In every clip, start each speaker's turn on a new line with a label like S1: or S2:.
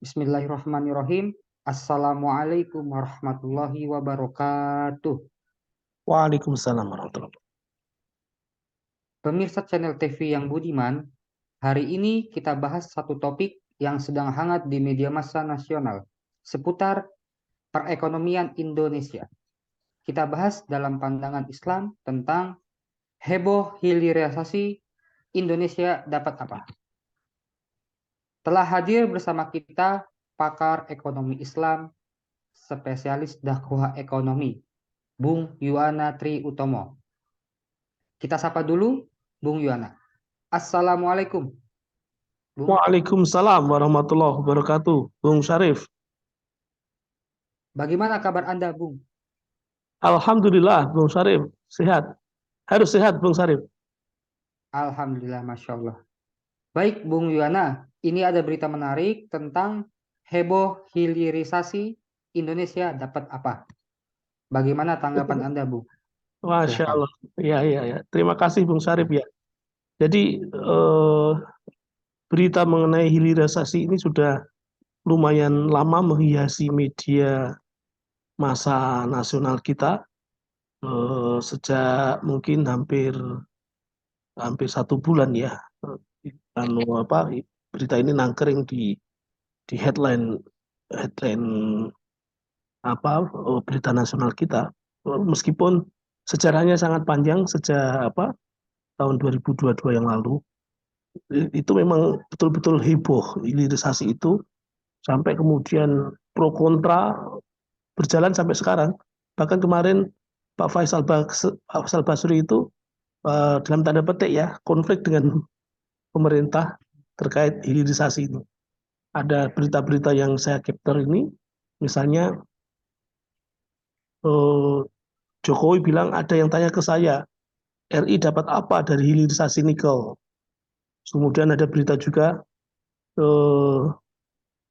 S1: Bismillahirrahmanirrahim. Assalamualaikum warahmatullahi wabarakatuh.
S2: Waalaikumsalam warahmatullahi wabarakatuh.
S1: Pemirsa channel TV yang budiman, hari ini kita bahas satu topik yang sedang hangat di media massa nasional, seputar perekonomian Indonesia. Kita bahas dalam pandangan Islam tentang heboh hilirisasi Indonesia dapat apa. Telah hadir bersama kita pakar ekonomi Islam, spesialis dakwah ekonomi, Bung Yuwana Tri Utomo. Kita sapa dulu Bung Yuwana. Assalamualaikum, Bung.
S2: Waalaikumsalam warahmatullahi wabarakatuh. Bung Syarif.
S1: Bagaimana kabar Anda, Bung?
S2: Alhamdulillah, Bung Syarif. Sehat. Harus sehat, Bung Syarif.
S1: Alhamdulillah, Masya Allah. Baik, Bung Yuwana. Ini ada berita menarik tentang heboh hilirisasi Indonesia dapat apa? Bagaimana tanggapan Anda, Bung?
S2: Masya
S1: Silakan.
S2: Allah. Ya. Terima kasih, Bung Syarif ya. Jadi berita mengenai hilirisasi ini sudah lumayan lama menghiasi media massa nasional kita sejak mungkin hampir hampir 1 bulan ya. Berita ini nangkring di headline headline berita nasional kita, meskipun sejarahnya sangat panjang sejak tahun 2022 yang lalu. Itu memang betul-betul heboh hilirisasi itu, sampai kemudian pro kontra berjalan sampai sekarang. Bahkan kemarin Pak Faisal Basri itu dalam tanda petik ya konflik dengan pemerintah terkait hilirisasi ini. Ada berita-berita yang saya capture ini, misalnya eh, Jokowi bilang, ada yang tanya ke saya, RI dapat apa dari hilirisasi nikel? Kemudian ada berita juga, eh,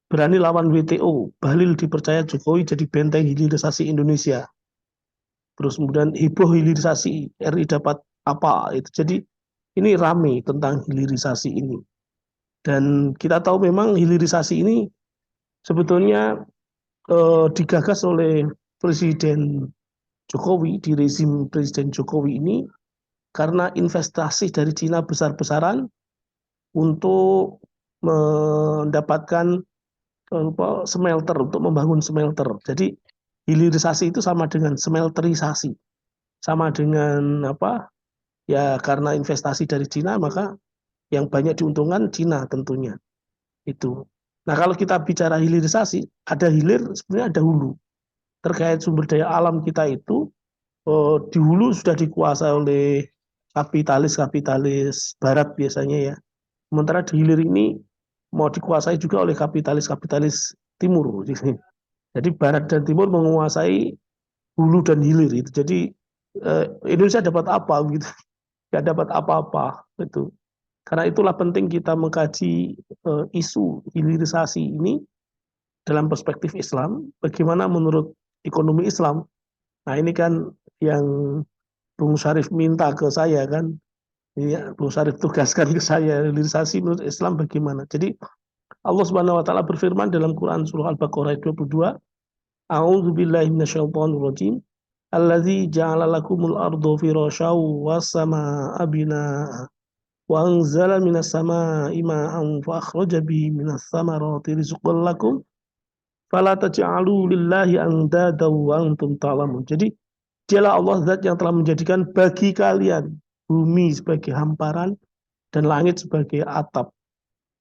S2: berani lawan WTO, Bahlil dipercaya Jokowi jadi benteng hilirisasi Indonesia. Terus kemudian heboh hilirisasi, RI dapat apa? Jadi ini rame tentang hilirisasi ini. Dan kita tahu memang hilirisasi ini sebetulnya digagas oleh Presiden Jokowi, di rezim Presiden Jokowi ini, karena investasi dari Cina besar-besaran untuk mendapatkan smelter, untuk membangun smelter. Jadi hilirisasi itu sama dengan smelterisasi, sama dengan ya, karena investasi dari Cina maka yang banyak diuntungkan Cina tentunya itu. Nah, kalau kita bicara hilirisasi, ada hilir, sebenarnya ada hulu. Terkait sumber daya alam kita itu, di hulu sudah dikuasai oleh kapitalis barat biasanya ya. Sementara di hilir ini mau dikuasai juga oleh kapitalis timur. Jadi barat dan timur menguasai hulu dan hilir itu. Jadi Indonesia dapat apa gitu? Nggak dapat apa-apa itu. Karena itulah penting kita mengkaji isu hilirisasi ini dalam perspektif Islam. Bagaimana menurut ekonomi Islam? Nah, ini kan yang Bung Syarif minta ke saya kan. Ini Bung Syarif tugaskan ke saya, hilirisasi menurut Islam bagaimana. Jadi Allah Subhanahu wa taala berfirman dalam Quran surah Al-Baqarah ayat 22, A'udzu billahi minasyaitonir rajim. Allazi ja'ala lakumul arda firasyaw was samaa'a binaa'a wa anzala minas samaa'i ma'an fa akhraja bihi minas thamarati rizqan lakum fala taj'alu lillahi andada wa antum ta'lamun. Jadi dialah Allah zat yang telah menjadikan bagi kalian bumi sebagai hamparan dan langit sebagai atap.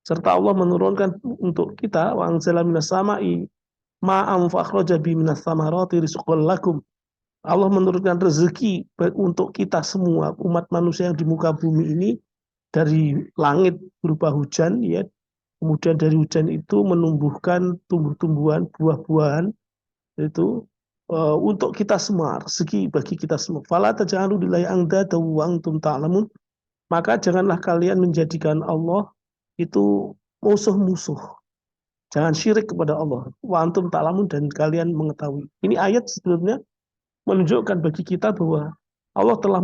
S2: Serta Allah menurunkan untuk kita wa anzala minas sama'i ma'am fa akhraja bi minas thamarati rizqan lakum. Allah menurunkan rezeki untuk kita semua umat manusia yang di muka bumi ini dari langit berupa hujan ya. Kemudian dari hujan itu menumbuhkan tumbuh-tumbuhan, buah-buahan itu untuk kita semua, rezeki bagi kita semua. Fala taj'alu lillahi andada wa antum ta'lamun. Maka janganlah kalian menjadikan Allah itu musuh-musuh. Jangan syirik kepada Allah. Wa antum ta'lamun, dan kalian mengetahui. Ini ayat sebetulnya menunjukkan bagi kita bahwa Allah telah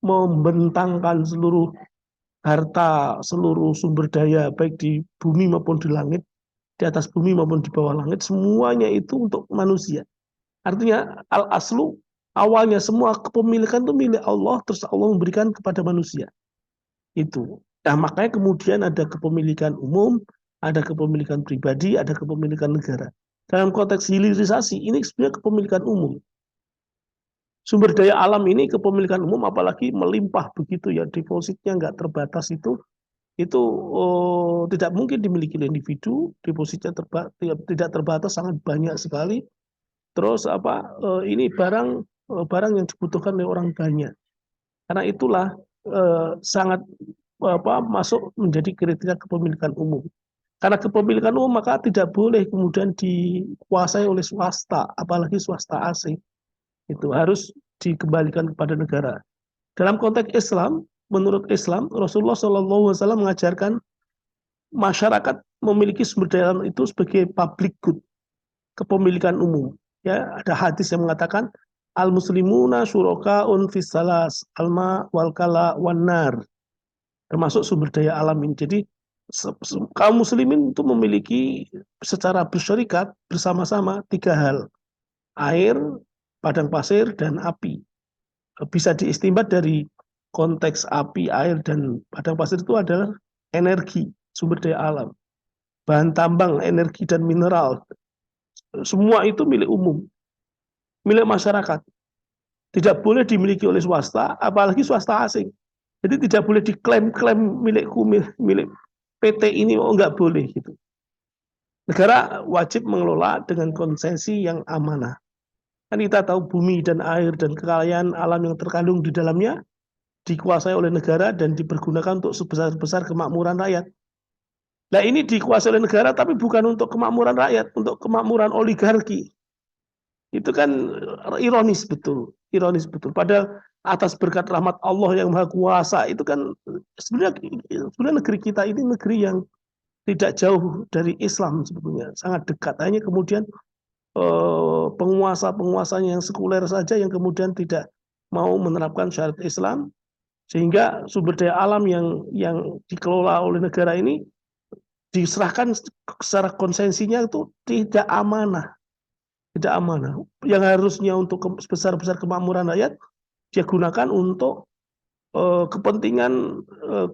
S2: membentangkan seluruh harta, seluruh sumber daya baik di bumi maupun di langit di atas bumi maupun di bawah langit, semuanya itu untuk manusia. Artinya al-aslu, awalnya semua kepemilikan itu milik Allah, terus Allah memberikan kepada manusia. Itu. Nah, makanya kemudian ada kepemilikan umum, ada kepemilikan pribadi, ada kepemilikan negara. Dalam konteks hilirisasi, ini sebenarnya kepemilikan umum. Sumber daya alam ini kepemilikan umum, apalagi melimpah begitu ya, depositnya nggak terbatas itu tidak mungkin dimiliki oleh individu, depositnya tidak terbatas, sangat banyak sekali. Terus ini barang yang dibutuhkan oleh orang banyak. Karena itulah sangat masuk menjadi kriteria kepemilikan umum. Karena kepemilikan umum maka tidak boleh kemudian dikuasai oleh swasta, apalagi swasta asing. Itu harus dikembalikan kepada negara. Dalam konteks Islam, menurut Islam, Rasulullah SAW mengajarkan masyarakat memiliki sumber daya alam itu sebagai public good, kepemilikan umum. Ya, ada hadis yang mengatakan al-muslimuna syurakaun fis salas, alma wal kala wan nar. Termasuk sumber daya alam ini. Jadi kaum muslimin itu memiliki secara bersyarikat bersama-sama 3 hal. Air, padang pasir, dan api. Bisa diistimbat dari konteks api, air, dan padang pasir itu adalah energi, sumber daya alam. Bahan tambang, energi, dan mineral. Semua itu milik umum, milik masyarakat. Tidak boleh dimiliki oleh swasta, apalagi swasta asing. Jadi tidak boleh diklaim-klaim milikku, milik PT ini, nggak boleh gitu. Negara wajib mengelola dengan konsesi yang amanah. Kan kita tahu bumi dan air dan kekayaan alam yang terkandung di dalamnya dikuasai oleh negara dan dipergunakan untuk sebesar-besar kemakmuran rakyat. Nah, ini dikuasai oleh negara tapi bukan untuk kemakmuran rakyat, untuk kemakmuran oligarki. Itu kan ironis betul, ironis betul. Padahal atas berkat rahmat Allah yang Maha Kuasa itu kan sebenarnya negeri kita ini negeri yang tidak jauh dari Islam sebetulnya, sangat dekat. Hanya kemudian penguasa-penguasanya yang sekuler saja yang kemudian tidak mau menerapkan syariat Islam, sehingga sumber daya alam yang dikelola oleh negara ini diserahkan secara konsensinya itu tidak amanah, tidak amanah. Yang harusnya untuk sebesar-besar kemakmuran rakyat dia gunakan untuk kepentingan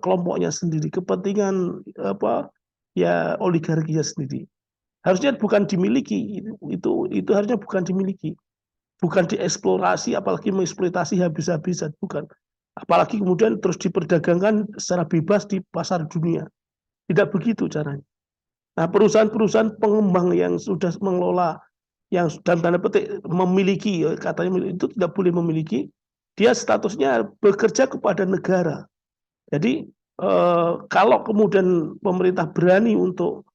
S2: kelompoknya sendiri, kepentingan oligarkinya sendiri. Harusnya bukan dimiliki, itu harusnya bukan dimiliki, bukan dieksplorasi, apalagi mengeksploitasi habis-habisan, bukan. Apalagi kemudian terus diperdagangkan secara bebas di pasar dunia. Tidak begitu caranya. Nah, perusahaan-perusahaan pengembang yang sudah mengelola, yang dalam tanda petik memiliki, katanya itu tidak boleh memiliki, dia statusnya bekerja kepada negara. Jadi kalau kemudian pemerintah berani untuk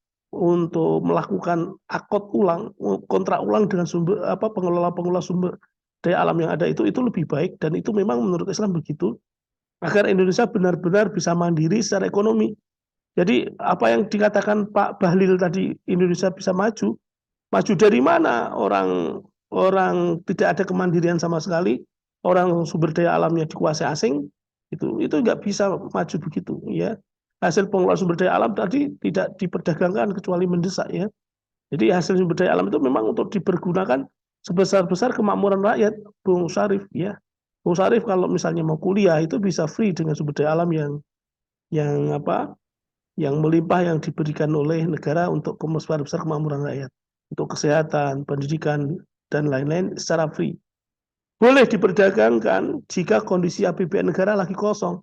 S2: melakukan akad ulang, kontrak ulang dengan pengelola sumber daya alam yang ada itu lebih baik, dan itu memang menurut Islam begitu, agar Indonesia benar-benar bisa mandiri secara ekonomi. Jadi apa yang dikatakan Pak Bahlil tadi, Indonesia bisa maju dari mana? Orang tidak ada kemandirian sama sekali, orang sumber daya alamnya dikuasai asing, itu nggak bisa maju begitu ya. Hasil pengelolaan sumber daya alam tadi tidak diperdagangkan kecuali mendesak ya. Jadi hasil sumber daya alam itu memang untuk dipergunakan sebesar-besar kemakmuran rakyat, Bung Syarif ya. Bung Syarif kalau misalnya mau kuliah itu bisa free dengan sumber daya alam yang melimpah yang diberikan oleh negara untuk sebesar-besar kemakmuran rakyat, untuk kesehatan, pendidikan, dan lain-lain secara free. Boleh diperdagangkan jika kondisi APBN negara lagi kosong.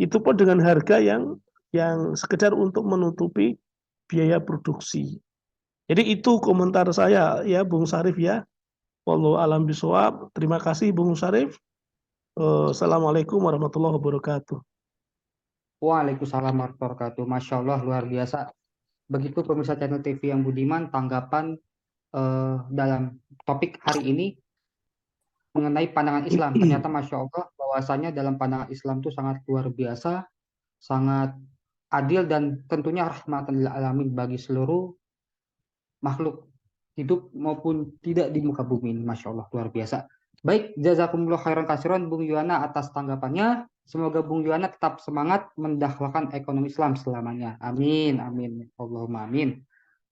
S2: Itu pun dengan harga yang sekedar untuk menutupi biaya produksi. Jadi itu komentar saya ya, Bung Syarif ya. Wallahu a'lam bishawab. Terima kasih Bung Syarif. Assalamualaikum warahmatullahi wabarakatuh.
S1: Waalaikumsalam warahmatullahi wabarakatuh. Masya Allah, luar biasa. Begitu pemirsa channel TV yang budiman, tanggapan dalam topik hari ini mengenai pandangan Islam. Ternyata Masya Allah, bahwasanya dalam pandangan Islam itu sangat luar biasa, sangat adil, dan tentunya rahmatan lil alamin bagi seluruh makhluk hidup maupun tidak di muka bumi ini. Masya Allah, luar biasa. Baik, jazakumullah khairan kasiran Bung Yuwana atas tanggapannya. Semoga Bung Yuwana tetap semangat mendakwahkan ekonomi Islam selamanya. Amin, amin. Allahumma amin.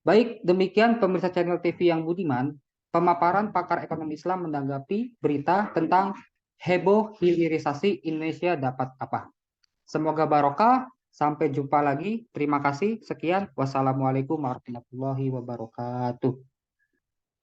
S1: Baik, demikian pemirsa channel TV yang budiman, pemaparan pakar ekonomi Islam menanggapi berita tentang heboh hilirisasi Indonesia dapat apa. Semoga barokah. Sampai jumpa lagi. Terima kasih. Sekian. Wassalamualaikum warahmatullahi wabarakatuh.